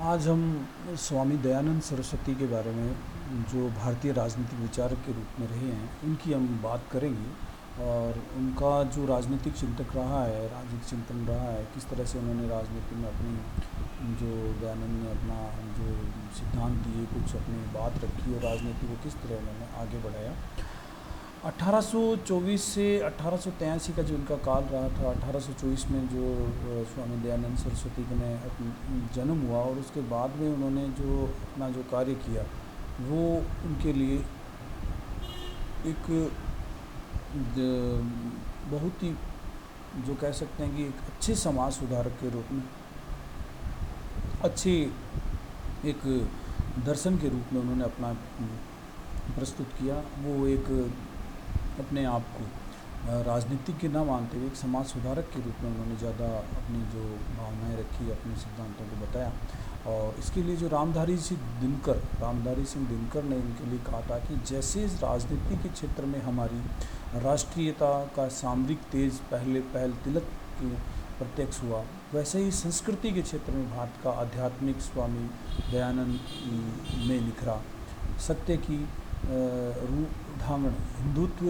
आज हम स्वामी दयानंद सरस्वती के बारे में, जो भारतीय राजनीतिक विचारक के रूप में रहे हैं, उनकी हम बात करेंगे। और उनका जो राजनीतिक चिंतक रहा है, राजनीतिक चिंतन रहा है, किस तरह से उन्होंने राजनीति में अपनी जो दयानंद ने अपना जो सिद्धांत दिए, कुछ अपनी बात रखी और राजनीति को किस तरह उन्होंने आगे बढ़ाया। 1824 से 1883 का जो इनका काल रहा था, 1824 में जो स्वामी दयानंद सरस्वती का जन्म हुआ और उसके बाद में उन्होंने जो अपना जो कार्य किया वो उनके लिए एक बहुत ही, जो कह सकते हैं कि एक अच्छे समाज सुधारक के रूप में, अच्छे एक दर्शन के रूप में उन्होंने अपना प्रस्तुत किया। वो एक अपने आप को राजनीतिक के ना मानते हुए एक समाज सुधारक के रूप में उन्होंने ज़्यादा अपनी जो भावनाएं रखी, अपने सिद्धांतों को बताया। और इसके लिए जो रामधारी सिंह दिनकर ने इनके लिए कहा था कि जैसे राजनीति के क्षेत्र में हमारी राष्ट्रीयता का सामरिक तेज पहल तिलक के प्रत्यक्ष हुआ, वैसे ही संस्कृति के क्षेत्र में भारत का आध्यात्मिक स्वामी दयानंद में निखरा। सत्य की रूढ़ांगण हिंदुत्व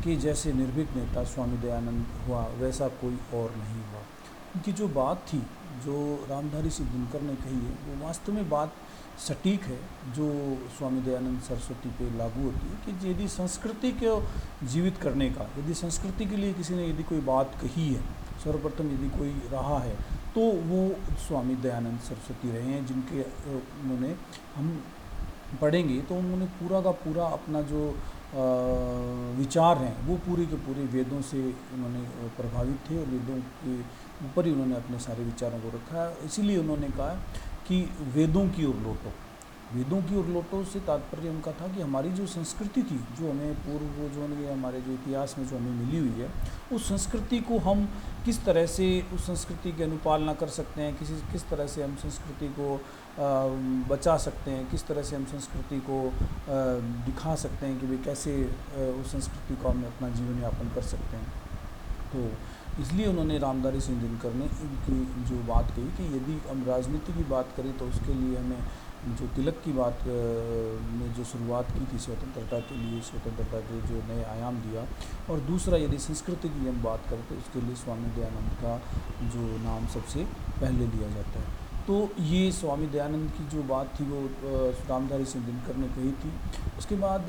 के जैसे निर्भीक नेता स्वामी दयानंद हुआ, वैसा कोई और नहीं हुआ। उनकी जो बात थी, जो रामधारी सिंह दिनकर ने कही है, वो वास्तव में बात सटीक है, जो स्वामी दयानंद सरस्वती पे लागू होती है कि यदि संस्कृति को जीवित करने का, यदि संस्कृति के लिए किसी ने यदि कोई बात कही है, सर्वप्रथम यदि कोई रहा है, तो वो स्वामी दयानंद सरस्वती रहे हैं, जिनके उन्होंने हम पढ़ेंगे तो उन्होंने पूरा का पूरा अपना जो विचार हैं वो पूरे के पूरे वेदों से उन्होंने प्रभावित थे और वेदों के ऊपर ही उन्होंने अपने सारे विचारों को रखा है। इसीलिए उन्होंने कहा कि वेदों की ओर लौटो। वेदों की ओर लौटो से तात्पर्य उनका था कि हमारी जो संस्कृति थी, जो हमें पूर्वजों ने, हमारे जो इतिहास में जो हमें मिली हुई है, उस संस्कृति को हम किस तरह से उस संस्कृति की अनुपालना कर सकते हैं, किस तरह से हम संस्कृति को बचा सकते हैं, किस तरह से हम संस्कृति को दिखा सकते हैं कि भाई कैसे उस संस्कृति को हम अपना जीवन यापन कर सकते हैं। तो इसलिए उन्होंने रामधारी सिंह दिनकर ने इनकी जो बात कही कि यदि हम राजनीति की बात करें तो उसके लिए हमें जो तिलक की बात में जो शुरुआत की थी स्वतंत्रता के लिए, स्वतंत्रता के जो नए आयाम दिया, और दूसरा यदि संस्कृति की हम बात करें तो उसके लिए स्वामी दयानंद का जो नाम सबसे पहले लिया जाता है। तो ये स्वामी दयानंद की जो बात थी वो रामधारी सिंह दिनकर ने कही थी। उसके बाद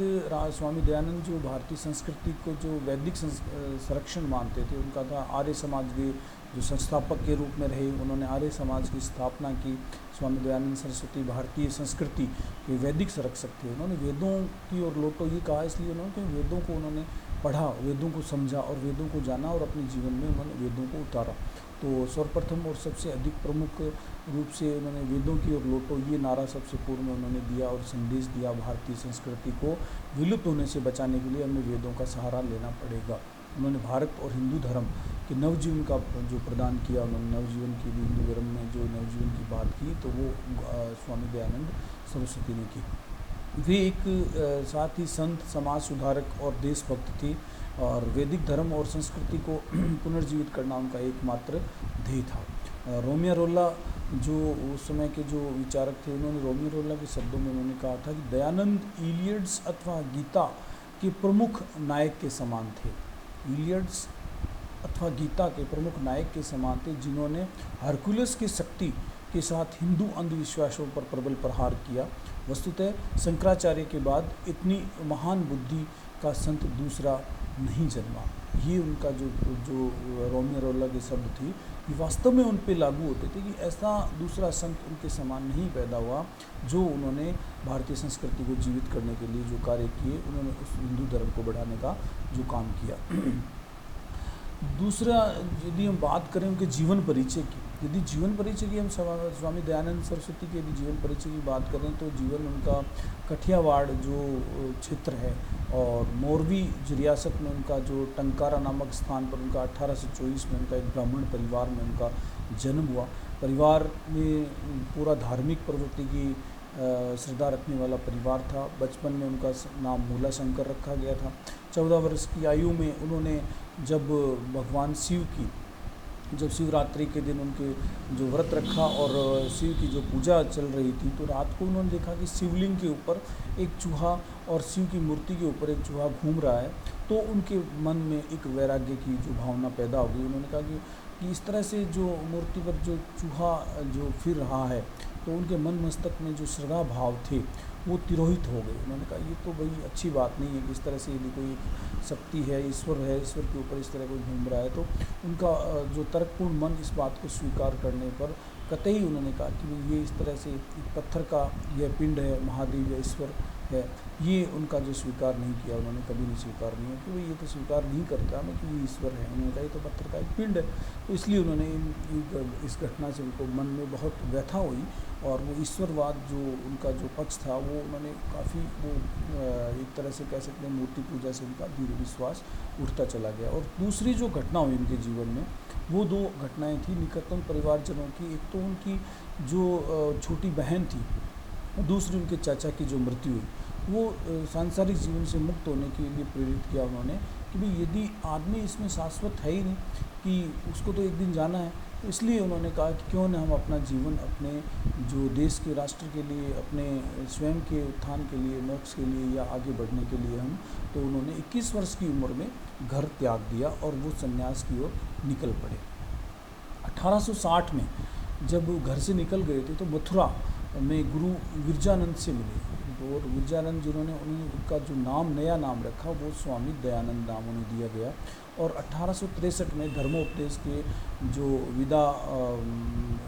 स्वामी दयानंद जो भारतीय संस्कृति को जो वैदिक संरक्षण मानते थे, उनका था आर्य समाज के जो संस्थापक के रूप में रहे, उन्होंने आर्य समाज की स्थापना की। स्वामी दयानंद सरस्वती भारतीय संस्कृति के वैदिक संरक्षक थे। उन्होंने वेदों की ओर लौटो ये कहा इसलिए उन्होंने वेदों को उन्होंने पढ़ा, वेदों को समझा और वेदों को जाना और अपने जीवन में उन्होंने वेदों को उतारा। तो सर्वप्रथम और सबसे अधिक प्रमुख रूप से उन्होंने वेदों की ओर लौटो ये नारा सबसे पूर्व में उन्होंने दिया और संदेश दिया, भारतीय संस्कृति को विलुप्त होने से बचाने के लिए हमें वेदों का सहारा लेना पड़ेगा। उन्होंने भारत और हिंदू धर्म के नवजीवन का जो प्रदान किया, उन्होंने नवजीवन की हिंदू धर्म में जो नवजीवन की बात की, तो वो स्वामी दयानंद सरस्वती ने की। वे एक साथ ही संत, समाज सुधारक और देशभक्त थे और वैदिक धर्म और संस्कृति को पुनर्जीवित करना उनका एकमात्र ध्येय था। रोमियो रोल्ला जो उस समय के जो विचारक थे, उन्होंने रोमियो रोल्ला के शब्दों में उन्होंने कहा था कि दयानंद इलियड्स अथवा गीता के प्रमुख नायक के समान थे। इलियड्स अथवा गीता के प्रमुख नायक के समान थे, जिन्होंने हरकुलस की शक्ति के साथ हिंदू अंधविश्वासों पर प्रबल प्रहार किया। वस्तुतः शंकराचार्य के बाद इतनी महान बुद्धि का संत दूसरा नहीं जन्मा। ये उनका जो रोमियो रोल्ला के शब्द थी, ये वास्तव में उन पे लागू होते थे कि ऐसा दूसरा संत उनके समान नहीं पैदा हुआ, जो उन्होंने भारतीय संस्कृति को जीवित करने के लिए जो कार्य किए, उन्होंने उस हिंदू धर्म को बढ़ाने का जो काम किया। दूसरा, यदि हम बात करें उनके जीवन परिचय की, यदि जीवन परिचय की हम स्वामी दयानंद सरस्वती के यदि जीवन परिचय की बात करें तो जीवन उनका कठियावाड़ जो क्षेत्र है और मोरवी रियासत में उनका जो टंकारा नामक स्थान पर उनका 1824 में उनका एक ब्राह्मण परिवार में उनका जन्म हुआ। परिवार में पूरा धार्मिक प्रवृत्ति की श्रद्धा रखने वाला परिवार था। बचपन में उनका नाम मूला शंकर रखा गया था। 14 वर्ष की आयु में उन्होंने जब भगवान शिव की जब शिवरात्रि के दिन उनके जो व्रत रखा और शिव की जो पूजा चल रही थी, तो रात को उन्होंने देखा कि शिवलिंग के ऊपर एक चूहा और शिव की मूर्ति के ऊपर एक चूहा घूम रहा है। तो उनके मन में एक वैराग्य की जो भावना पैदा हो गई। उन्होंने कहा कि इस तरह से जो मूर्ति पर जो चूहा जो फिर रहा है, तो उनके मन मस्तक में जो श्रद्धा भाव थे वो तिरोहित हो गए। उन्होंने कहा ये तो भाई अच्छी बात नहीं है कि इस तरह से यदि कोई शक्ति है, ईश्वर है, ईश्वर के ऊपर इस तरह कोई घूम रहा है, तो उनका जो तर्कपूर्ण मन इस बात को स्वीकार करने पर कतई उन्होंने कहा कि ये इस तरह से एक पत्थर का यह पिंड है, महादेव या ईश्वर है, ये उनका जो स्वीकार नहीं किया, उन्होंने कभी नहीं स्वीकार नहीं है कि भाई ये तो स्वीकार नहीं करता मैं कि ये ईश्वर है। उन्होंने कहा ये तो पत्थर का एक पिंड है। तो इसलिए उन्होंने इस घटना से उनको मन में बहुत व्यथा हुई और वो ईश्वरवाद जो उनका जो पक्ष था वो उन्होंने काफ़ी वो एक तरह से कह सकते हैं मूर्ति पूजा से उनका धीरे विश्वास उठता चला गया। और दूसरी जो घटना हुई उनके जीवन में, वो दो घटनाएं थी निकटतम परिवारजनों की। एक तो उनकी जो छोटी बहन थी, दूसरी उनके चाचा की जो मृत्यु हुई। वो सांसारिक जीवन से मुक्त होने के लिए प्रेरित किया उन्होंने कि भाई यदि आदमी इसमें शाश्वत है ही नहीं, कि उसको तो एक दिन जाना है, तो इसलिए उन्होंने कहा कि क्यों न हम अपना जीवन अपने जो देश के राष्ट्र के लिए, अपने स्वयं के उत्थान के लिए, मोक्ष के लिए या आगे बढ़ने के लिए हम, तो उन्होंने 21 वर्ष की उम्र में घर त्याग दिया और वो संन्यास की ओर निकल पड़े। 1860 में जब वो घर से निकल गए थे तो मथुरा में गुरु विरजानंद से मिले। और विरजानंद जिन्होंने उनका जो नाम नया नाम रखा वो स्वामी दयानंद नाम उन्हें दिया गया। और 1863 में धर्मोपदेश के जो विदा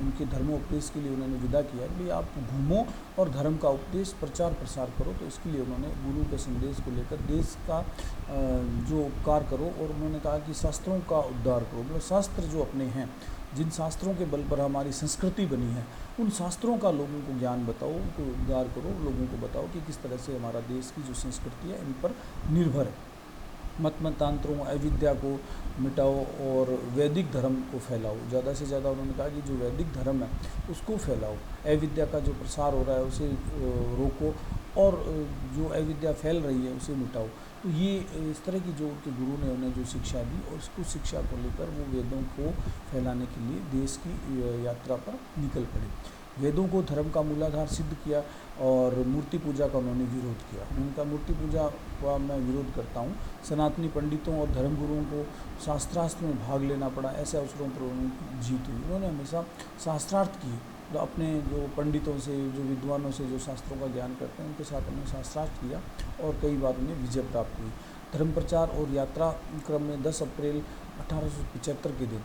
उनके धर्मोपदेश के लिए उन्होंने विदा किया कि भाई आप घूमो और धर्म का उपदेश प्रचार प्रसार करो। तो इसके लिए उन्होंने गुरु के संदेश को लेकर देश का जो उपकार करो, और उन्होंने कहा कि शास्त्रों का उद्धार करो। मतलब शास्त्र जो अपने हैं, जिन शास्त्रों के बल पर हमारी संस्कृति बनी है, उन शास्त्रों का लोगों को ज्ञान बताओ, उनको उद्धार करो, लोगों को बताओ कि किस तरह से हमारा देश की जो संस्कृति है इन पर निर्भर है। मत मतांतरों, अविद्या को मिटाओ और वैदिक धर्म को फैलाओ। ज़्यादा से ज़्यादा उन्होंने कहा कि जो वैदिक धर्म है उसको फैलाओ, अविद्या का जो प्रसार हो रहा है उसे रोको, और जो अविद्या फैल रही है उसे मिटाओ। तो ये इस तरह की जो उनके गुरु ने उन्हें जो शिक्षा दी, और उसको शिक्षा को लेकर वो वेदों को फैलाने के लिए देश की यात्रा पर निकल पड़े। वेदों को धर्म का मूलाधार सिद्ध किया और मूर्ति पूजा का उन्होंने विरोध किया। उनका मूर्ति पूजा का मैं विरोध करता हूँ। सनातनी पंडितों और धर्मगुरुओं को शास्त्रार्थ में भाग लेना पड़ा, ऐसे अवसरों पर उन्होंने जीत हुई। उन्होंने हमेशा शास्त्रार्थ किए, तो अपने जो पंडितों से, जो विद्वानों से जो शास्त्रों का ज्ञान करते हैं उनके साथ उन्होंने शास्त्रार्थ किया और कई बार उन्हें विजय प्राप्त हुई। धर्म प्रचार और यात्रा क्रम में 10 अप्रैल 1875 के दिन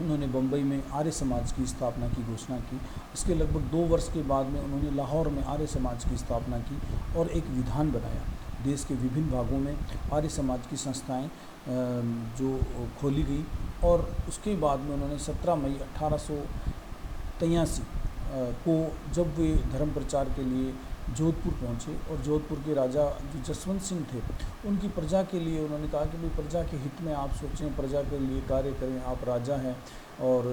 उन्होंने बम्बई में आर्य समाज की स्थापना की घोषणा की। इसके लगभग 2 वर्ष के बाद में उन्होंने लाहौर में आर्य समाज की स्थापना की और एक विधान बनाया। देश के विभिन्न भागों में आर्य समाज की संस्थाएं जो खोली गई, और उसके बाद में उन्होंने 17 मई 1883 को जब वे धर्म प्रचार के लिए जोधपुर पहुँचे, और जोधपुर के राजा जो जसवंत सिंह थे उनकी प्रजा के लिए उन्होंने कहा कि भाई प्रजा के हित में आप सोचें, प्रजा के लिए कार्य करें, आप राजा हैं, और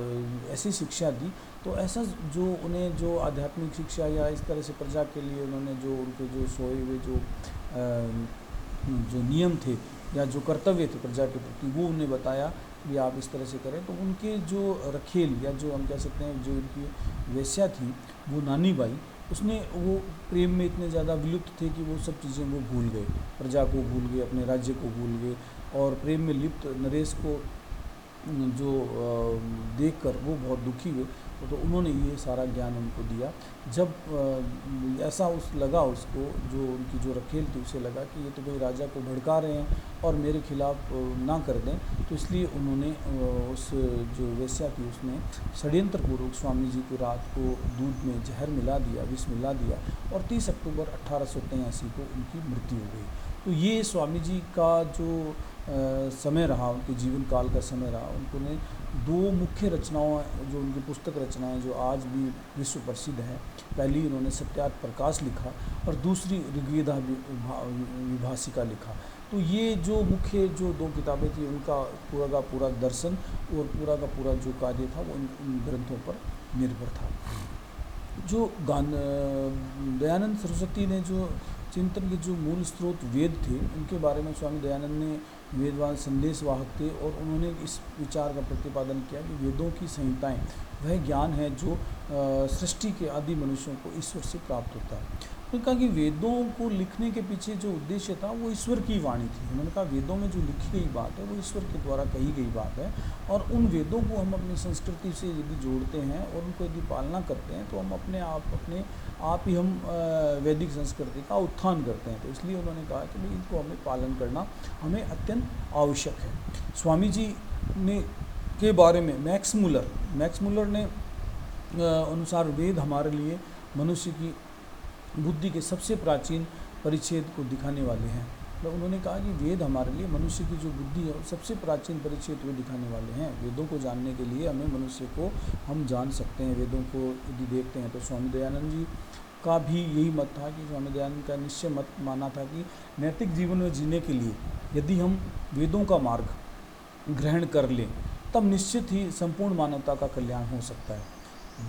ऐसी शिक्षा दी। तो ऐसा जो उन्हें जो आध्यात्मिक शिक्षा या इस तरह से प्रजा के लिए उन्होंने जो उनके जो सोए हुए जो नियम थे या जो कर्तव्य थे प्रजा के प्रति, वो उन्हें बताया कि आप इस तरह से करें। तो उनके जो रखेल या जो हम कह सकते हैं जो उनकी वेश्या थी, वो नानी बाई, उसने वो प्रेम में इतने ज़्यादा विलुप्त थे कि वो सब चीज़ें वो भूल गए, प्रजा को भूल गए, अपने राज्य को भूल गए, और प्रेम में लिप्त नरेश को जो देखकर वो बहुत दुखी हुए। तो उन्होंने ये सारा ज्ञान उनको दिया। जब ऐसा लगा उसको, जो उनकी जो रखेल थी उसे लगा कि ये तो भाई राजा को भड़का रहे हैं और मेरे खिलाफ ना कर दें, तो इसलिए उन्होंने उस जो वेश्या थी उसने षड्यंत्रपूर्वक स्वामी जी को रात को दूध में जहर मिला दिया, विष मिला दिया, और 30 अक्टूबर 1883 को उनकी मृत्यु हो गई। तो ये स्वामी जी का जो समय रहा, उनके जीवन काल का समय रहा। उन्होंने 2 मुख्य रचनाओं, जो उनकी पुस्तक रचनाएं जो आज भी विश्व प्रसिद्ध हैं, पहली उन्होंने सत्यार्थ प्रकाश लिखा और दूसरी ऋग्वेदा विभाषिका लिखा। तो ये जो मुख्य जो 2 किताबें थी, उनका पूरा का पूरा दर्शन और पूरा का पूरा जो कार्य था वो इन ग्रंथों पर निर्भर था। जो दयानंद सरस्वती ने जो चिंतन के जो मूल स्रोत वेद थे, उनके बारे में स्वामी दयानंद ने वेदवाद संदेशवाहक थे और उन्होंने इस विचार का प्रतिपादन किया कि वेदों की संहिताएं वह ज्ञान है जो सृष्टि के आदि मनुष्यों को ईश्वर से प्राप्त होता है। उन्होंने कहा कि वेदों को लिखने के पीछे जो उद्देश्य था वो ईश्वर की वाणी थी। उन्होंने कहा वेदों में जो लिखी गई बात है वो ईश्वर के द्वारा कही गई बात है, और उन वेदों को हम अपनी संस्कृति से यदि जोड़ते हैं और उनको यदि पालना करते हैं तो हम अपने आप ही हम वैदिक संस्कृति का उत्थान करते हैं। तो इसलिए उन्होंने कहा कि भाई इनको हमें पालन करना हमें अत्यंत आवश्यक है। स्वामी जी ने के बारे में मैक्स मुलर ने अनुसार वेद हमारे लिए मनुष्य की बुद्धि के सबसे प्राचीन परिच्छेद को दिखाने वाले हैं। तो उन्होंने कहा कि वेद हमारे लिए मनुष्य की जो बुद्धि है सबसे प्राचीन परिच्छेद को दिखाने वाले हैं। वेदों को जानने के लिए हमें मनुष्य को हम जान सकते हैं। वेदों को यदि देखते हैं तो स्वामी दयानंद जी का भी यही मत था कि स्वामी दयानंद का निश्चय मत माना था कि नैतिक जीवन में जीने के लिए यदि हम वेदों का मार्ग ग्रहण कर लें तब निश्चित ही संपूर्ण मानवता का कल्याण हो सकता है।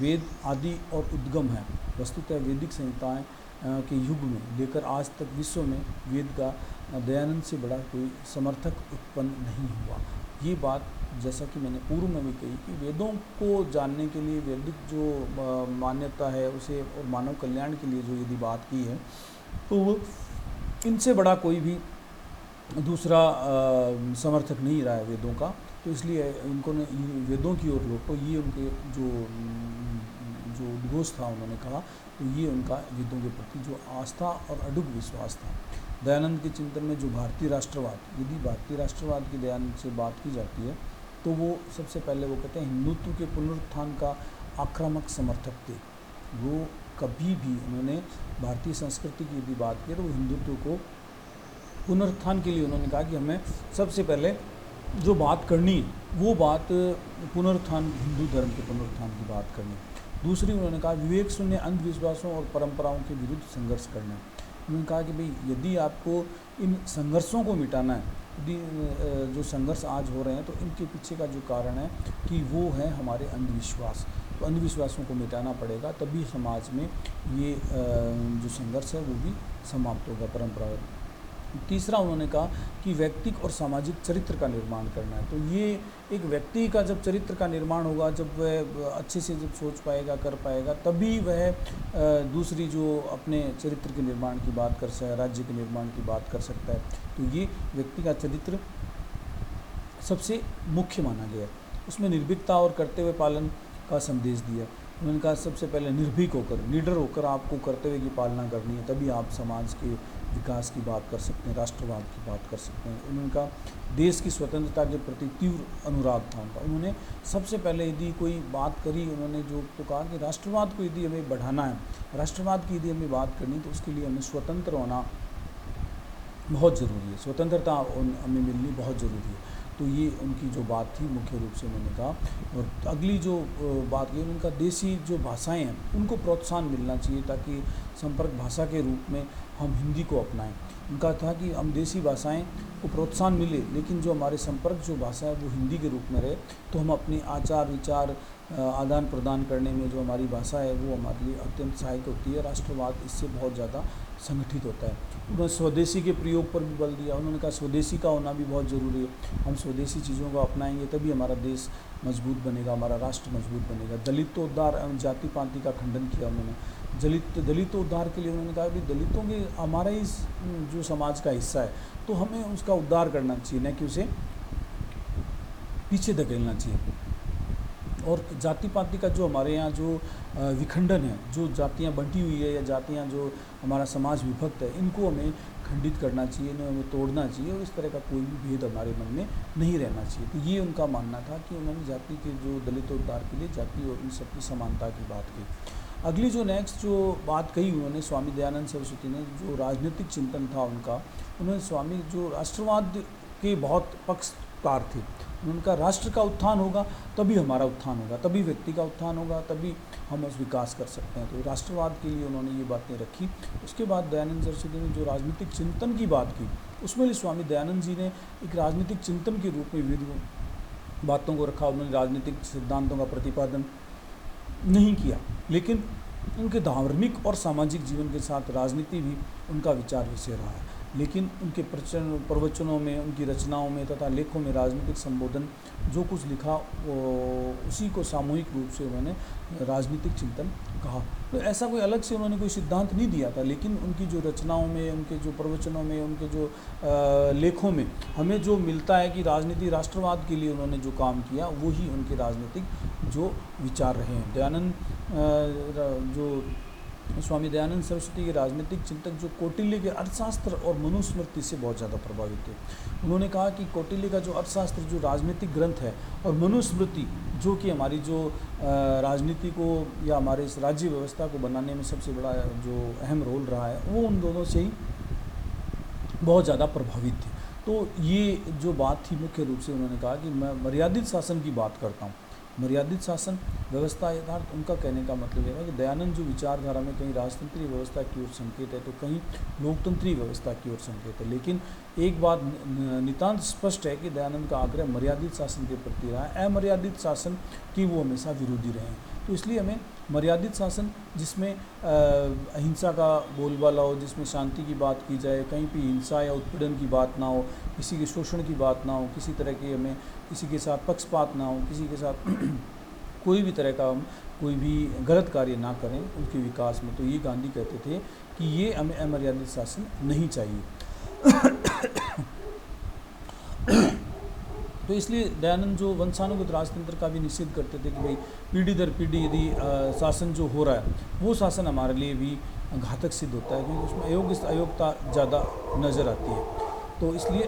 वेद आदि और उद्गम है। वस्तुतः वैदिक संहिताएं के युग में लेकर आज तक विश्व में वेद का दयानंद से बड़ा कोई समर्थक उत्पन्न नहीं हुआ। ये बात जैसा कि मैंने पूर्व में भी कही कि वेदों को जानने के लिए वैदिक जो मान्यता है उसे और मानव कल्याण के लिए जो यदि बात की है तो वो इनसे बड़ा कोई भी दूसरा समर्थक नहीं रहा है वेदों का। तो इसलिए इनको ने वेदों की ओर लौटो, ये उनके जो उद्घोष था उन्होंने कहा, तो ये उनका वेदों के प्रति जो आस्था और अडूग विश्वास था। दयानंद के चिंतन में जो भारतीय राष्ट्रवाद, यदि भारतीय राष्ट्रवाद की दयानंद से बात की जाती है तो वो सबसे पहले वो कहते हैं हिंदुत्व के पुनरुत्थान का आक्रामक समर्थक थे। वो कभी भी उन्होंने भारतीय संस्कृति की यदि बात की तो वो हिंदुत्व को पुनरुत्थान के लिए उन्होंने कहा कि हमें सबसे पहले जो बात करनी है वो बात पुनरुत्थान, हिंदू धर्म के पुनरुत्थान की बात करनी है। दूसरी उन्होंने कहा विवेक शून्य अंधविश्वासों और परंपराओं के विरुद्ध संघर्ष करना है। उन्होंने कहा कि भाई यदि आपको इन संघर्षों को मिटाना है, यदि जो संघर्ष आज हो रहे हैं तो इनके पीछे का जो कारण है कि वो है हमारे अंधविश्वास। तो अंधविश्वासों को मिटाना पड़ेगा, तभी समाज में ये जो संघर्ष है वो भी समाप्त होगा परंपरा। तीसरा उन्होंने कहा कि व्यक्तिक और सामाजिक चरित्र का निर्माण करना है। तो ये एक व्यक्ति का जब चरित्र का निर्माण होगा, जब वह अच्छे से जब सोच पाएगा, कर पाएगा, तभी वह दूसरी जो अपने चरित्र के निर्माण की बात कर सकता है, राज्य के निर्माण की बात कर सकता है। तो ये व्यक्ति का चरित्र सबसे मुख्य माना गया है। उसमें निर्भीकता और कर्तव्य पालन का संदेश दिया। उन्होंने कहा सबसे पहले निर्भीक होकर, निडर होकर आपको कर्तव्य की पालना करनी है, तभी आप समाज के विकास की बात कर सकते हैं, राष्ट्रवाद की बात कर सकते हैं। उन्होंने कहा देश की स्वतंत्रता के प्रति तीव्र अनुराग था उनका। उन्होंने सबसे पहले यदि कोई बात करी, उन्होंने जो तो कहा कि राष्ट्रवाद को यदि हमें बढ़ाना है, राष्ट्रवाद की यदि हमें बात करनी तो उसके लिए हमें स्वतंत्र होना बहुत ज़रूरी है, स्वतंत्रता हमें मिलनी बहुत ज़रूरी है। तो ये उनकी जो बात थी मुख्य रूप से उन्होंने कहा। और अगली जो बात की उनका देसी जो भाषाएं हैं उनको प्रोत्साहन मिलना चाहिए ताकि संपर्क भाषा के रूप में हम हिंदी को अपनाएं। उनका था कि हम देसी भाषाएं को प्रोत्साहन मिले, लेकिन जो हमारे संपर्क जो भाषा है वो हिंदी के रूप में रहे, तो हम अपने आचार विचार आदान प्रदान करने में जो हमारी भाषा है वो हमारे लिए अत्यंत सहायक होती है। राष्ट्रवाद इससे बहुत ज़्यादा संगठित होता है। उन्होंने स्वदेशी के प्रयोग पर भी बल दिया। उन्होंने कहा स्वदेशी का होना भी बहुत ज़रूरी है। हम स्वदेशी चीज़ों को अपनाएंगे तभी हमारा देश मजबूत बनेगा, हमारा राष्ट्र मजबूत बनेगा। दलितोद्धार एवं जाति पाति का खंडन किया उन्होंने। दलितोद्धार के लिए उन्होंने कहा कि दलितों के हमारा ही जो समाज का हिस्सा है तो हमें उसका उद्धार करना चाहिए, न कि उसे पीछे धकेलना चाहिए। और जाति पाति का जो हमारे यहाँ जो विखंडन है, जो जातियाँ बंटी हुई है या जातियाँ जो हमारा समाज विभक्त है, इनको हमें खंडित करना चाहिए, इन्हें हमें तोड़ना चाहिए और इस तरह का कोई भी भेद हमारे मन में नहीं रहना चाहिए। तो ये उनका मानना था कि उन्होंने जाति के जो दलितोद्धार के लिए जाति और इन सबकी समानता की बात की। अगली जो नेक्स्ट जो बात कही उन्होंने स्वामी दयानंद सरस्वती ने, जो राजनीतिक चिंतन था उनका, उन्होंने स्वामी जो राष्ट्रवाद के बहुत पक्षकार थे। उनका राष्ट्र का उत्थान होगा तभी हमारा उत्थान होगा, तभी व्यक्ति का उत्थान होगा, तभी हम उस विकास कर सकते हैं। तो राष्ट्रवाद के लिए उन्होंने ये बातें रखी। उसके बाद दयानंद सरस्वती ने जो राजनीतिक चिंतन की बात की, उसमें भी स्वामी दयानंद जी ने एक राजनीतिक चिंतन के रूप में विविध बातों को रखा। उन्होंने राजनीतिक सिद्धांतों का प्रतिपादन नहीं किया, लेकिन उनके धार्मिक और सामाजिक जीवन के साथ राजनीति भी उनका विचार विषय रहा है। लेकिन उनके प्रवचनों में, उनकी रचनाओं में तथा लेखों में राजनीतिक संबोधन जो कुछ लिखा उसी को सामूहिक रूप से उन्होंने राजनीतिक चिंतन कहा। तो ऐसा कोई अलग से उन्होंने कोई सिद्धांत नहीं दिया था, लेकिन उनकी जो रचनाओं में, उनके जो प्रवचनों में, उनके जो लेखों में हमें जो मिलता है कि राजनीति राष्ट्रवाद के लिए उन्होंने जो काम किया वो ही उनके राजनीतिक जो विचार रहे हैं। जो स्वामी दयानंद सरस्वती के राजनीतिक चिंतक जो कौटिल्य के अर्थशास्त्र और मनुस्मृति से बहुत ज़्यादा प्रभावित थे। उन्होंने कहा कि कौटिल्य का जो अर्थशास्त्र जो राजनीतिक ग्रंथ है और मनुस्मृति जो कि हमारी जो राजनीति को या हमारे इस राज्य व्यवस्था को बनाने में सबसे बड़ा जो अहम रोल रहा है, वो उन दोनों से ही बहुत ज़्यादा प्रभावित थे। तो ये जो बात थी मुख्य रूप से उन्होंने कहा कि मैं मर्यादित शासन की बात करता हूँ। मर्यादित शासन व्यवस्था यथार्थ उनका कहने का मतलब यह है कि दयानंद जो विचारधारा में कहीं राजतंत्रीय व्यवस्था की ओर संकेत है तो कहीं लोकतंत्रीय व्यवस्था की ओर संकेत है, लेकिन एक बात नितांत स्पष्ट है कि दयानंद का आग्रह मर्यादित शासन के प्रति रहा है, अमर्यादित शासन की वो हमेशा विरोधी रहे हैं। तो इसलिए हमें मर्यादित शासन जिसमें अहिंसा का बोलबाला हो, जिसमें शांति की बात की जाए, कहीं भी हिंसा या उत्पीड़न की बात ना हो, किसी के शोषण की बात ना हो, किसी तरह की हमें किसी के साथ पक्षपात ना हो, किसी के साथ कोई भी तरह का हम कोई भी गलत कार्य ना करें उनके विकास में। तो ये गांधी कहते थे कि ये हमें अमर्यादित शासन नहीं चाहिए। तो इसलिए दयानंद जो वंशानुगत राजतंत्र का भी निषेध करते थे कि भाई पीढ़ी दर पीढ़ी यदि शासन जो हो रहा है वो शासन हमारे लिए भी घातक सिद्ध होता है, क्योंकि उसमें अयोग्यता ज़्यादा नज़र आती है। तो इसलिए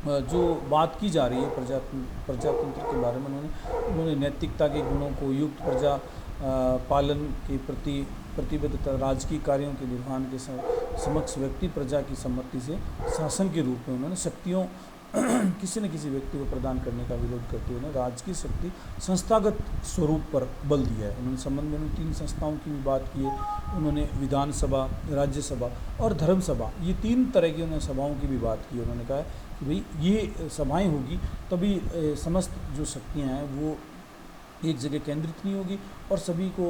जो बात की जा रही है प्रजातंत्र के बारे में, उन्होंने नैतिकता के गुणों को, युक्त प्रजा पालन के प्रति प्रतिबद्धता, राजकीय कार्यों के निर्वहन के समक्ष व्यक्ति प्रजा की सम्मति से शासन के रूप में उन्होंने शक्तियों किसी न किसी व्यक्ति को प्रदान करने का विरोध करते हुए राजकीय शक्ति संस्थागत स्वरूप पर बल दिया है। उन्होंने संबंध में 3 संस्थाओं की भी बात की है। उन्होंने विधानसभा, राज्यसभा और धर्मसभा, ये 3 तरह की उन्होंने सभाओं की भी बात की। उन्होंने कहा कि भाई ये सभाएं होगी तभी समस्त जो शक्तियाँ हैं वो एक जगह केंद्रित नहीं होगी और सभी को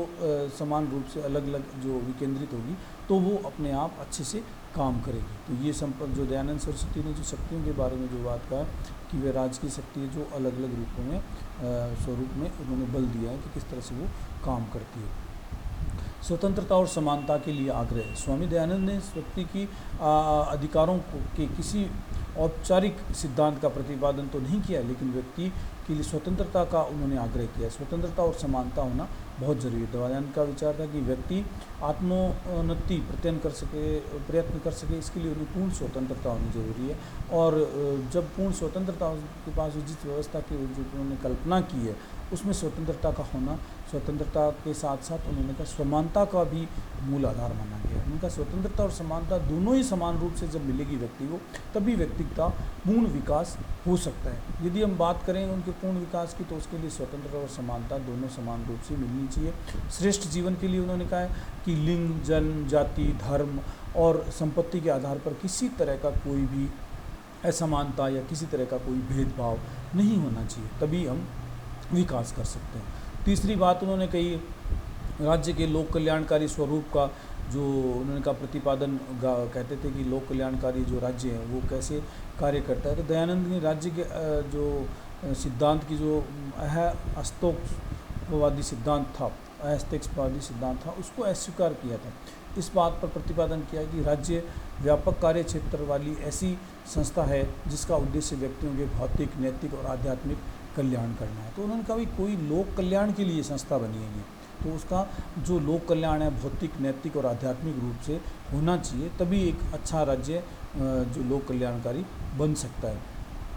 समान रूप से अलग अलग जो विकेंद्रित होगी तो वो अपने आप अच्छे से काम करेगी। तो ये जो दयानंद सरस्वती ने जो शक्तियों के बारे में जो बात कहा कि वे राजकीय शक्ति है जो अलग अलग रूपों में स्वरूप में उन्होंने बल दिया है कि किस तरह से वो काम करती है। स्वतंत्रता और समानता के लिए आग्रह। स्वामी दयानंद ने व्यक्ति की अधिकारों के किसी औपचारिक सिद्धांत का प्रतिपादन तो नहीं किया, लेकिन व्यक्ति के लिए स्वतंत्रता का उन्होंने आग्रह किया। स्वतंत्रता और समानता होना बहुत जरूरी है। दयानंद का विचार था कि व्यक्ति आत्मोन्नति प्रयत्न कर सके, इसके लिए उन्हें पूर्ण स्वतंत्रता होनी जरूरी है। और जब पूर्ण स्वतंत्रता उनके पास जिस व्यवस्था की जो उन्होंने कल्पना की है उसमें स्वतंत्रता का होना, स्वतंत्रता के साथ साथ उन्होंने कहा समानता का भी मूल आधार माना गया। उनका स्वतंत्रता और समानता दोनों ही समान रूप से जब मिलेगी व्यक्ति को तभी व्यक्ति का पूर्ण विकास हो सकता है। यदि हम बात करें उनके पूर्ण विकास की तो उसके लिए स्वतंत्रता और समानता दोनों समान रूप से मिलनी चाहिए। श्रेष्ठ जीवन के लिए उन्होंने कहा है कि लिंग, जन्म, जाति, धर्म और संपत्ति के आधार पर किसी तरह का कोई भी असमानता या किसी तरह का कोई भेदभाव नहीं होना चाहिए, तभी हम विकास कर सकते हैं। तीसरी बात उन्होंने कही राज्य के लोक कल्याणकारी स्वरूप का जो उन्होंने कहा प्रतिपादन कहते थे कि लोक कल्याणकारी जो राज्य है वो कैसे कार्य करता है। तो दयानंद ने राज्य के जो सिद्धांत की जो अस्तित्ववादी सिद्धांत था, अस्तित्ववादी सिद्धांत था, उसको अस्वीकार किया था। इस बात पर प्रतिपादन किया कि राज्य व्यापक कार्य क्षेत्र वाली ऐसी संस्था है जिसका उद्देश्य व्यक्तियों के भौतिक, नैतिक और आध्यात्मिक कल्याण करना है। तो उन्होंने कहा भाई कोई लोक कल्याण के लिए संस्था बनी है, तो उसका जो लोक कल्याण है भौतिक, नैतिक और आध्यात्मिक रूप से होना चाहिए, तभी एक अच्छा राज्य जो लोक कल्याणकारी बन सकता है।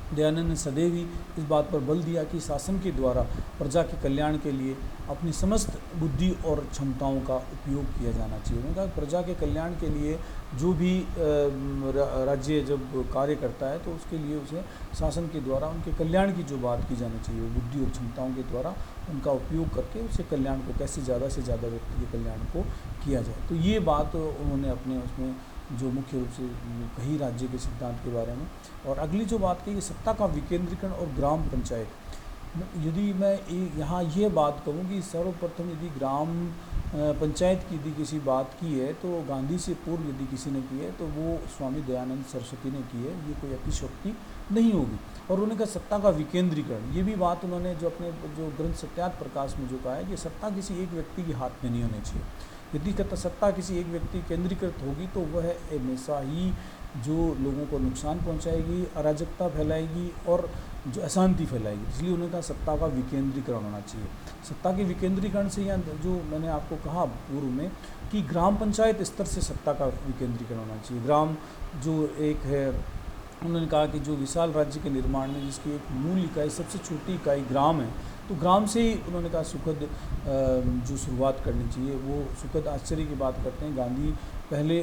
दयानंद ने सदैव ही इस बात पर बल दिया कि शासन के द्वारा प्रजा के कल्याण के लिए अपनी समस्त बुद्धि और क्षमताओं का उपयोग किया जाना चाहिए। उन्होंने कहा प्रजा के कल्याण के लिए जो भी राज्य जब कार्य करता है तो उसके लिए उसे शासन के द्वारा उनके कल्याण की जो बात की जानी चाहिए वो बुद्धि और क्षमताओं के द्वारा उनका उपयोग करके उसे कल्याण को कैसे ज़्यादा से ज़्यादा व्यक्ति के कल्याण को किया जाए। तो ये बात उन्होंने अपने उसमें जो मुख्य रूप से कही राज्य के सिद्धांत के बारे में। और अगली जो बात कही सत्ता का विकेंद्रीकरण और ग्राम पंचायत। यदि मैं यहाँ ये बात कहूँ कि सर्वप्रथम यदि ग्राम पंचायत की यदि किसी बात की है तो गांधी से पूर्व यदि किसी ने की है तो वो स्वामी दयानंद सरस्वती ने की है, ये कोई अतिशयोक्ति नहीं होगी। और उन्होंने कहा सत्ता का विकेंद्रीकरण, ये भी बात उन्होंने जो अपने जो ग्रंथ सत्यार्थ प्रकाश में जो कहा है कि सत्ता किसी एक व्यक्ति के हाथ में नहीं होनी चाहिए। यदि सत्ता किसी एक व्यक्ति केंद्रीकृत होगी तो वह हमेशा ही जो लोगों को नुकसान पहुंचाएगी, अराजकता फैलाएगी और जो अशांति फैलाएगी। इसलिए उन्होंने कहा सत्ता का विकेंद्रीकरण होना चाहिए। सत्ता के विकेंद्रीकरण से यहाँ जो मैंने आपको कहा पूर्व में कि ग्राम पंचायत स्तर से सत्ता का विकेंद्रीकरण होना चाहिए। ग्राम जो एक है, उन्होंने कहा कि जो विशाल राज्य के निर्माण में जिसकी एक मूल इकाई, सबसे छोटी इकाई ग्राम है, तो ग्राम से ही उन्होंने कहा सुखद जो शुरुआत करनी चाहिए। वो सुखद आश्चर्य की बात करते हैं गांधी। पहले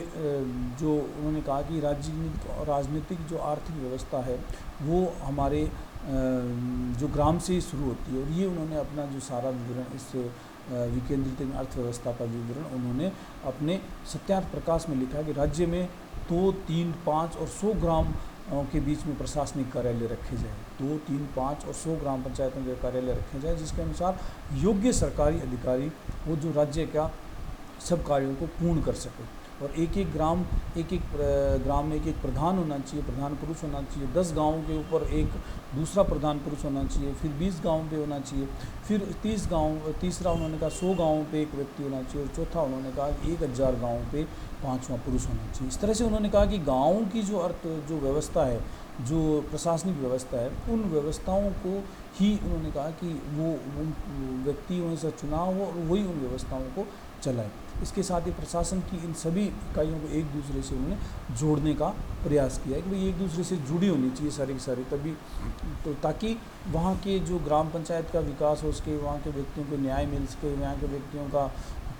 जो उन्होंने कहा कि राजनीतिक जो आर्थिक व्यवस्था है वो हमारे जो ग्राम से ही शुरू होती है। और ये उन्होंने अपना जो सारा विवरण इस विकेंद्रित अर्थव्यवस्था का विवरण उन्होंने अपने सत्यार्थ प्रकाश में लिखा है कि राज्य में 2, 3, 5 और 100 ग्राम के बीच में प्रशासनिक कार्यालय रखे जाए। 2, 3, 5 और 100 ग्राम पंचायतों के कार्यालय रखे जाए, जिसके अनुसार योग्य सरकारी अधिकारी वो जो राज्य का सब कार्यों को पूर्ण कर सके। और एक एक ग्राम में एक एक प्रधान होना चाहिए, प्रधान पुरुष होना चाहिए। 10 गाँवों के ऊपर एक दूसरा प्रधान पुरुष होना चाहिए, फिर 20 गाँव पे होना चाहिए, फिर 30 गाँव, तीसरा उन्होंने कहा 100 गाँवों पे एक व्यक्ति होना चाहिए, और चौथा उन्होंने कहा 1000 गाँवों पे 5वां पुरुष होना चाहिए। इस तरह से उन्होंने कहा कि गाँव की जो व्यवस्था है, जो प्रशासनिक व्यवस्था है, उन व्यवस्थाओं को ही उन्होंने कहा कि वो व्यक्ति उन्हें से चुना हो और वही उन व्यवस्थाओं को चलाए। इसके साथ ही प्रशासन की इन सभी इकाइयों को एक दूसरे से उन्होंने जोड़ने का प्रयास किया है कि भाई एक दूसरे से जुड़ी होनी चाहिए सारी की सारी, तभी तो ताकि वहाँ के जो ग्राम पंचायत का विकास हो सके, वहाँ के व्यक्तियों को न्याय मिल सके, वहाँ के व्यक्तियों का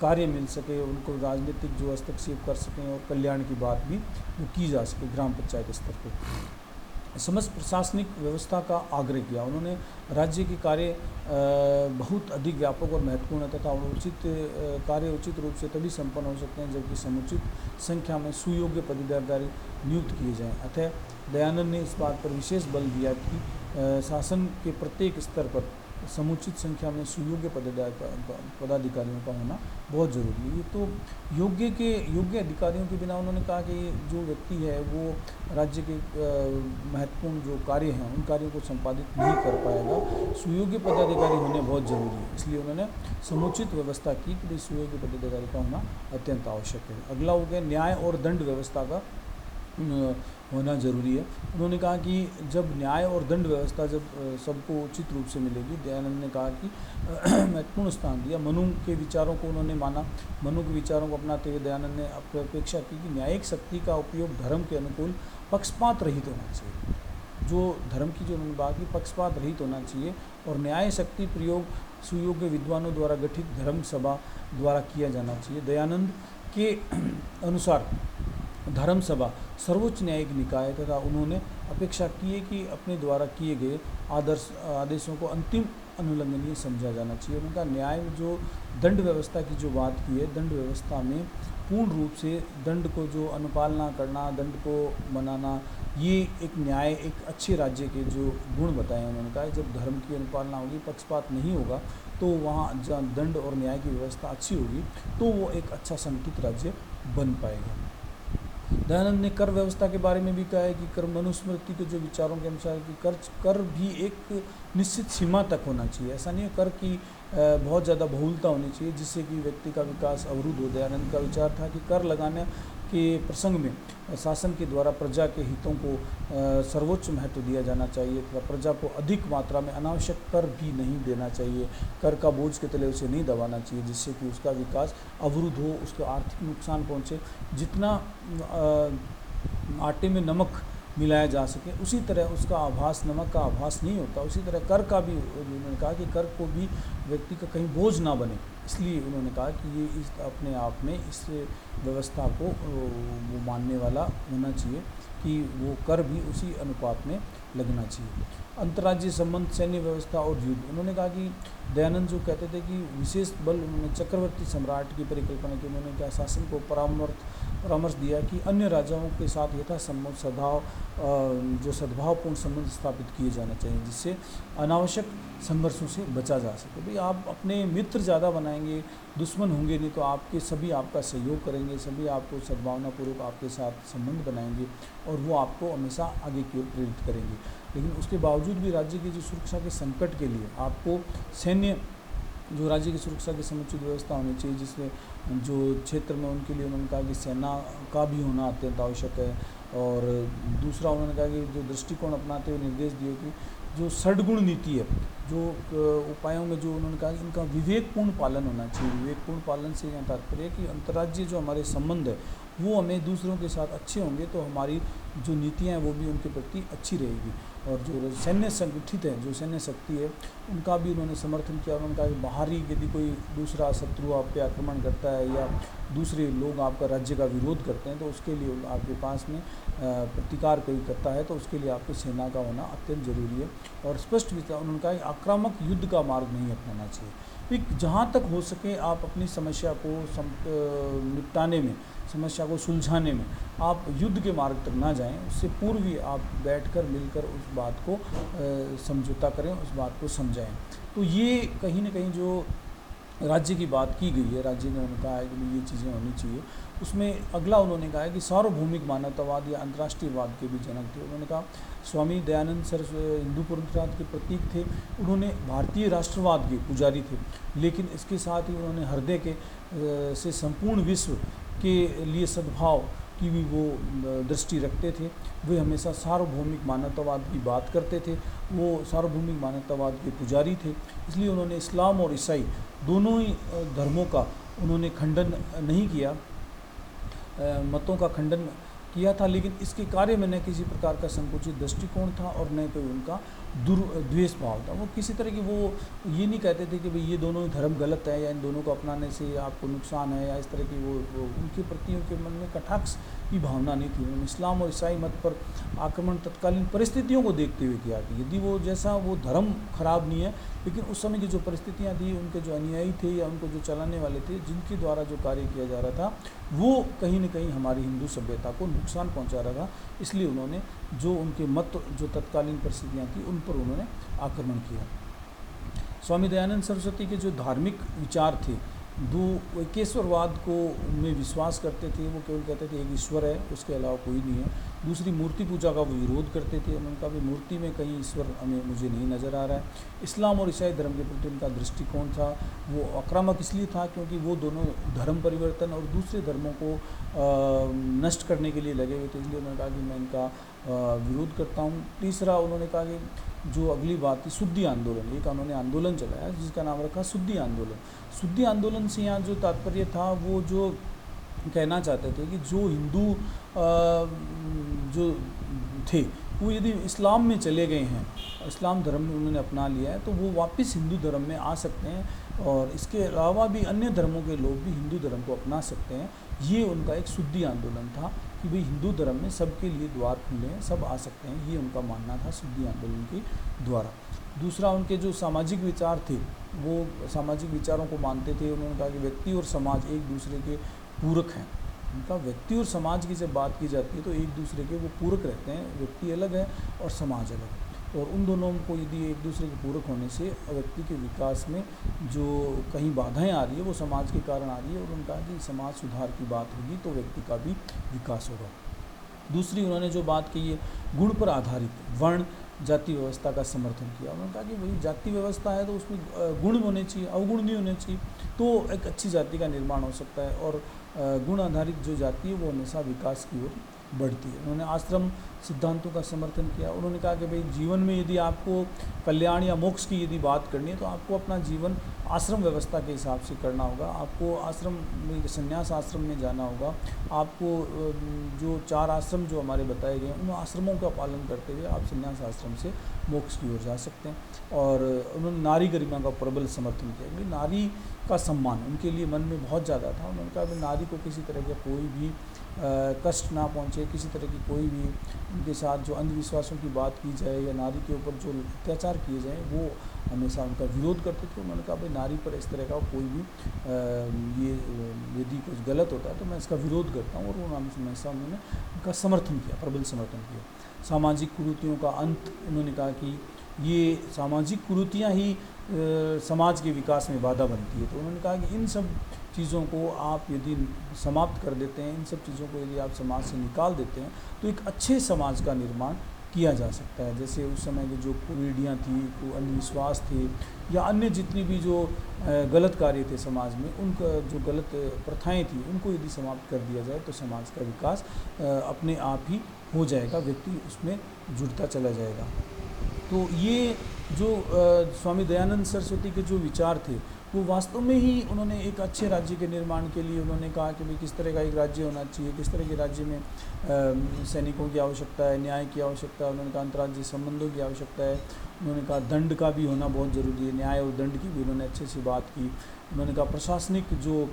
कार्य मिल सके, उनको राजनीतिक जो हस्तक्षेप कर सकें और कल्याण की बात भी वो की जा सके ग्राम पंचायत स्तर पर। समस्त प्रशासनिक व्यवस्था का आग्रह किया उन्होंने। राज्य के कार्य बहुत अधिक व्यापक और महत्वपूर्ण तथा उचित कार्य उचित रूप से तभी संपन्न हो सकते हैं जबकि समुचित संख्या में सुयोग्य पदाधिकारी नियुक्त किए जाएं। अतः दयानंद ने इस बात पर विशेष बल दिया कि शासन के प्रत्येक स्तर पर समुचित संख्या में सुयोग्य पदाधिकारियों का होना बहुत ज़रूरी है। तो योग्य अधिकारियों के बिना उन्होंने कहा कि जो व्यक्ति है वो राज्य के महत्वपूर्ण जो कार्य हैं उन कार्यों को संपादित नहीं कर पाएगा। सुयोग्य पदाधिकारी होने बहुत ज़रूरी है, इसलिए उन्होंने समुचित व्यवस्था की कि भाई सुयोग्य पदाधिकारी का होना अत्यंत आवश्यक है। अगला हो गया न्याय और दंड व्यवस्था का होना ज़रूरी है। उन्होंने कहा कि जब न्याय और दंड व्यवस्था जब सबको उचित रूप से मिलेगी, दयानंद ने कहा कि महत्वपूर्ण स्थान दिया। मनु के विचारों को उन्होंने माना। मनु के विचारों को अपनाते हुए दयानंद ने अपेक्षा की कि न्यायिक शक्ति का उपयोग धर्म के अनुकूल पक्षपात रहित होना चाहिए। जो धर्म की जो उन्होंने बात की, पक्षपात रहित होना चाहिए और न्याय शक्ति प्रयोग सुयोग्य विद्वानों द्वारा गठित धर्म सभा द्वारा किया जाना चाहिए। दयानंद के अनुसार धर्म सभा सर्वोच्च न्यायिक निकाय तथा उन्होंने अपेक्षा की है कि अपने द्वारा किए गए आदेशों को अंतिम अनुलंघनीय समझा जाना चाहिए। उनका न्याय में जो दंड व्यवस्था की जो बात की है, दंड व्यवस्था में पूर्ण रूप से दंड को जो अनुपालना करना, दंड को मनाना, ये एक न्याय, एक अच्छे राज्य के जो गुण बताए हैं। उन्होंने कहा जब धर्म की अनुपालना होगी, पक्षपात नहीं होगा, तो वहाँ जहाँ दंड और न्याय की व्यवस्था अच्छी होगी तो वो एक अच्छा संगठित राज्य बन पाएगा। दयानंद ने कर व्यवस्था के बारे में भी कहा है कि कर मनुस्मृति के जो विचारों के अनुसार कि कर भी एक निश्चित सीमा तक होना चाहिए। ऐसा नहीं है कर की बहुत ज़्यादा बहुलता होनी चाहिए जिससे कि व्यक्ति का विकास अवरुद्ध हो। दयानंद का विचार था कि कर लगाने के प्रसंग में शासन के द्वारा प्रजा के हितों को सर्वोच्च महत्व दिया जाना चाहिए तथा प्रजा को अधिक मात्रा में अनावश्यक कर भी नहीं देना चाहिए। कर का बोझ के तले उसे नहीं दबाना चाहिए जिससे कि उसका विकास अवरुद्ध हो, उसका आर्थिक नुकसान पहुँचे। जितना आटे में नमक मिलाया जा सके उसी तरह उसका आभास, नमक का आभास नहीं होता, उसी तरह कर का भी उन्होंने कहा कि कर को भी व्यक्ति का कहीं बोझ ना बने। इसलिए उन्होंने कहा कि ये इस अपने आप में इस व्यवस्था को वो मानने वाला होना चाहिए कि वो कर भी उसी अनुपात में लगना चाहिए। अंतर्राज्यीय संबंध, सैन्य व्यवस्था और युद्ध। उन्होंने कहा कि दयानंद जो कहते थे कि विशेष बल, उन्होंने चक्रवर्ती सम्राट की परिकल्पना की। उन्होंने क्या शासन को परामर्श दिया कि अन्य राजाओं के साथ यथासंभव जो सद्भावपूर्ण संबंध स्थापित किए जाना चाहिए, जिससे अनावश्यक संघर्षों से बचा जा सके। भाई आप अपने मित्र ज़्यादा बनाएंगे, दुश्मन होंगे नहीं, तो आपके सभी आपका सहयोग करेंगे, सभी आपको सद्भावनापूर्वक आपके साथ संबंध बनाएंगे और वो आपको हमेशा आगे की ओर प्रेरित करेंगे। लेकिन उसके बावजूद भी राज्य की जो सुरक्षा के संकट के लिए आपको सैन्य, जो राज्य की सुरक्षा की समुचित व्यवस्था होनी चाहिए, जिसमें जो क्षेत्र में उनके लिए उन्होंने कहा कि सेना का भी होना अत्यंत आवश्यक है। और दूसरा उन्होंने कहा कि जो दृष्टिकोण अपनाते हुए निर्देश दिए कि जो षड्गुण नीति है, जो उपायों में जो उन्होंने कहा कि इनका विवेकपूर्ण पालन होना चाहिए। विवेकपूर्ण पालन से यहाँ तात्पर्य है कि अंतर्राज्यीय जो हमारे संबंध है वो हमें दूसरों के साथ अच्छे होंगे तो हमारी जो नीतियाँ हैं वो भी उनके प्रति अच्छी रहेगी। और जो सैन्य संगठित है, जो सैन्य शक्ति है, उनका भी उन्होंने समर्थन किया। उन्होंने कहा कि बाहरी यदि कोई दूसरा शत्रु आप पे आक्रमण करता है या दूसरे लोग आपका राज्य का विरोध करते हैं तो उसके लिए आपके पास में प्रतिकार कोई करता है तो उसके लिए आपकी सेना का होना अत्यंत जरूरी है। और स्पष्ट विचार उन्होंने कहा कि आक्रामक युद्ध का मार्ग नहीं अपनाना चाहिए। फिर जहाँ तक हो सके आप अपनी समस्या को निपटाने में, समस्या को सुलझाने में आप युद्ध के मार्ग तक ना जाएं, उससे पूर्व ही आप बैठकर मिलकर उस बात को समझौता करें, उस बात को समझाएं। तो ये कहीं ना कहीं जो राज्य की बात की गई है, राज्य ने उन्होंने कहा है कि ये चीज़ें होनी चाहिए। उसमें अगला उन्होंने कहा है कि सार्वभौमिक मानवतावाद या अंतर्राष्ट्रीयवाद के भी जनक थे। उन्होंने कहा स्वामी दयानंद सरस्वती हिंदू परंपरा के प्रतीक थे, उन्होंने भारतीय राष्ट्रवाद के पुजारी थे, लेकिन इसके साथ ही उन्होंने हृदय के से संपूर्ण विश्व के लिए सद्भाव की भी वो दृष्टि रखते थे। वे हमेशा सार्वभौमिक मानवतावाद की बात करते थे, वो सार्वभौमिक मानवतावाद के पुजारी थे। इसलिए उन्होंने इस्लाम और ईसाई दोनों ही धर्मों का उन्होंने खंडन नहीं किया, मतों का खंडन किया था, लेकिन इसके कार्य में न किसी प्रकार का संकुचित दृष्टिकोण था और न कोई उनका द्वेष भाव था। वो किसी तरह की वो ये नहीं कहते थे कि भाई ये दोनों धर्म गलत है या इन दोनों को अपनाने से आपको नुकसान है या इस तरह की वो उनके प्रति उनके मन में कटाक्ष की भावना नहीं थी। उन्होंने इस्लाम और ईसाई मत पर आक्रमण तत्कालीन परिस्थितियों को देखते हुए किया कि यदि वो जैसा वो धर्म खराब नहीं है, लेकिन उस समय की जो परिस्थितियाँ थी, उनके जो अनुयायी थे या उनको जो चलाने वाले थे, जिनके द्वारा जो कार्य किया जा रहा था वो कहीं न कहीं हमारी हिंदू सभ्यता को नुकसान पहुंचा रहा था। इसलिए उन्होंने जो उनके मत जो तत्कालीन परिस्थितियाँ थी उन पर उन्होंने आक्रमण किया। स्वामी दयानंद सरस्वती के जो धार्मिक विचार थे, दो एकेश्वरवाद को में विश्वास करते थे। वो केवल कहते थे एक ईश्वर है, उसके अलावा कोई नहीं है। दूसरी मूर्ति पूजा का वो विरोध करते थे। उन्होंने कहा भी मूर्ति में कहीं ईश्वर मुझे नहीं नज़र आ रहा है। इस्लाम और ईसाई धर्म के प्रति उनका दृष्टिकोण था वो आक्रामक इसलिए था क्योंकि वो दोनों धर्म परिवर्तन और दूसरे धर्मों को नष्ट करने के लिए लगे हुए थे, इसलिए उन्होंने कहा कि मैं इनका विरोध करता हूँ। तीसरा उन्होंने कहा कि जो अगली बात थी शुद्धि आंदोलन, एक उन्होंने आंदोलन चलाया जिसका नाम रखा शुद्धि आंदोलन। शुद्धि आंदोलन से यहाँ जो तात्पर्य था वो जो कहना चाहते थे कि जो हिंदू जो थे वो यदि इस्लाम में चले गए हैं, इस्लाम धर्म में उन्होंने अपना लिया है, तो वो वापस हिंदू धर्म में आ सकते हैं और इसके अलावा भी अन्य धर्मों के लोग भी हिंदू धर्म को अपना सकते हैं। ये उनका एक शुद्धि आंदोलन था कि भाई हिंदू धर्म में सबके लिए द्वार खुले हैं, सब आ सकते हैं, ये उनका मानना था शुद्धि आंदोलन के द्वारा। दूसरा उनके जो सामाजिक विचार थे वो सामाजिक विचारों को मानते थे। उन्होंने कहा कि व्यक्ति और समाज एक दूसरे के पूरक हैं। उनका व्यक्ति और समाज की जब बात की जाती है तो एक दूसरे के वो पूरक रहते हैं, व्यक्ति अलग है और समाज अलग है, और उन दोनों को यदि एक दूसरे के पूरक होने से व्यक्ति के विकास में जो कहीं बाधाएं आ रही है वो समाज के कारण आ रही है, और उन्होंने कहा कि समाज सुधार की बात होगी तो व्यक्ति का भी विकास होगा। दूसरी उन्होंने जो बात की है गुण पर आधारित वर्ण जाति व्यवस्था का समर्थन किया। उन्होंने कहा कि वही जाति व्यवस्था है तो उसमें गुण होने चाहिए, अवगुण नहीं होने चाहिए, तो एक अच्छी जाति का निर्माण हो सकता है, और गुण आधारित जो जाति है वो हमेशा विकास की ओर बढ़ती है। उन्होंने आश्रम सिद्धांतों का समर्थन किया। उन्होंने कहा कि भाई जीवन में यदि आपको कल्याण या मोक्ष की यदि बात करनी है तो आपको अपना जीवन आश्रम व्यवस्था के हिसाब से करना होगा। आपको आश्रम में संन्यास आश्रम में जाना होगा। आपको जो 4 आश्रम जो हमारे बताए गए उन आश्रमों का पालन करते हुए आप संन्यास आश्रम से मोक्ष की ओर जा सकते हैं। और उन्होंने नारी गरिमा का प्रबल समर्थन किया कि नारी का सम्मान उनके लिए मन में बहुत ज़्यादा था। उन्होंने कहा कि नारी को किसी तरह का कोई भी कष्ट ना पहुँचे, किसी तरह की कोई भी उनके साथ जो अंधविश्वासों की बात की जाए या नारी के ऊपर जो अत्याचार किए जाएँ, वो हमेशा उनका विरोध करते थे। उन्होंने कहा भाई नारी पर इस तरह का कोई भी ये यदि कुछ गलत होता है तो मैं इसका विरोध करता हूँ, और वो हमेशा उन्होंने उनका समर्थन किया, प्रबल समर्थन किया। सामाजिक कुरीतियों का अंत, उन्होंने कहा कि ये सामाजिक कुरीतियाँ ही समाज के विकास में बाधा बनती है। तो उन्होंने कहा कि इन सब चीज़ों को आप यदि समाप्त कर देते हैं, इन सब चीज़ों को यदि आप समाज से निकाल देते हैं, तो एक अच्छे समाज का निर्माण किया जा सकता है। जैसे उस समय की जो कुरीतियाँ थी, को अंधविश्वास थे, या अन्य जितनी भी जो गलत कार्य थे समाज में, उनका जो गलत प्रथाएं थी, उनको यदि समाप्त कर दिया जाए तो समाज का विकास अपने आप ही हो जाएगा, व्यक्ति उसमें जुड़ता चला जाएगा। तो ये जो स्वामी दयानंद सरस्वती के जो विचार थे, वो वास्तव में ही उन्होंने एक अच्छे राज्य के निर्माण के लिए उन्होंने कहा कि भाई किस तरह का एक राज्य होना चाहिए, किस तरह के राज्य में सैनिकों की आवश्यकता है, न्याय की आवश्यकता है, उन्होंने कहा अंतर्राज्यीय संबंधों की आवश्यकता है, उन्होंने कहा दंड का भी होना बहुत ज़रूरी है, न्याय और दंड की भी उन्होंने अच्छे से बात की। उन्होंने कहा प्रशासनिक जो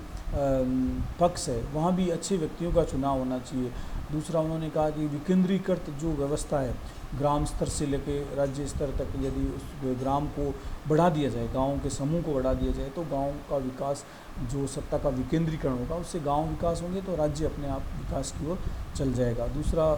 पक्ष है वहाँ भी अच्छे व्यक्तियों का चुनाव होना चाहिए। दूसरा उन्होंने कहा कि विकेंद्रीकृत जो व्यवस्था है, ग्राम स्तर से लेके राज्य स्तर तक यदि उस ग्राम को बढ़ा दिया जाए, गाँव के समूह को बढ़ा दिया जाए, तो गाँव का विकास, जो सत्ता का विकेंद्रीकरण होगा, उससे गाँव विकास होंगे तो राज्य अपने आप विकास की ओर चल जाएगा। दूसरा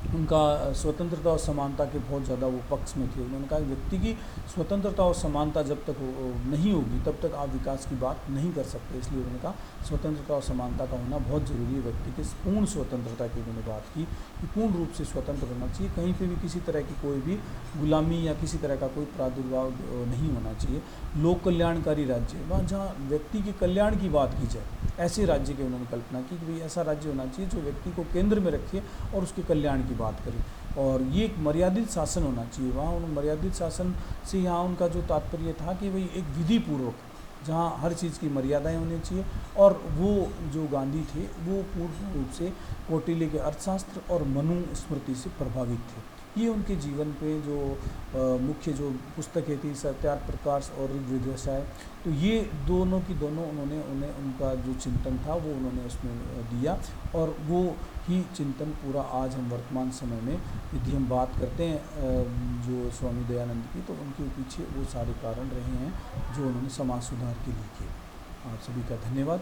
उनका स्वतंत्रता और समानता के बहुत ज़्यादा वो पक्ष में थे। उन्होंने कहा व्यक्ति की स्वतंत्रता और समानता जब तक नहीं होगी तब तक आप विकास की बात नहीं कर सकते। इसलिए उन्होंने कहा स्वतंत्रता और समानता का होना बहुत ज़रूरी है। व्यक्ति के पूर्ण स्वतंत्रता की उन्होंने बात की कि पूर्ण रूप से स्वतंत्र होना चाहिए, कहीं पे भी किसी तरह की कोई भी गुलामी या किसी तरह का कोई प्रादुर्भाव नहीं होना चाहिए। लोक कल्याणकारी राज्य, वहाँ जहाँ व्यक्ति के कल्याण की बात की जाए, ऐसे राज्य की उन्होंने कल्पना की कि भाई ऐसा राज्य होना चाहिए जो व्यक्ति को केंद्र में रखे और उसके कल्याण की बात करें। और ये एक मर्यादित शासन होना चाहिए। वहाँ उन मर्यादित शासन से यहाँ उनका जो तात्पर्य था कि भाई एक विधि पूर्वक, जहाँ हर चीज़ की मर्यादाएं होनी चाहिए। और वो जो गांधी थे वो पूर्ण रूप से कौटिल्य के अर्थशास्त्र और मनुस्मृति से प्रभावित थे। ये उनके जीवन पे जो मुख्य जो पुस्तकें थी, सत्यार्थ प्रकाश और ऋग्वेदव्यवसाय, तो ये दोनों की दोनों उन्हें उनका जो चिंतन था वो उन्होंने उसमें दिया। और वो ही चिंतन पूरा आज हम वर्तमान समय में यदि हम बात करते हैं जो स्वामी दयानंद की, तो उनके पीछे वो सारे कारण रहे हैं जो उन्होंने समाज सुधार के लिए किए। आप सभी का धन्यवाद।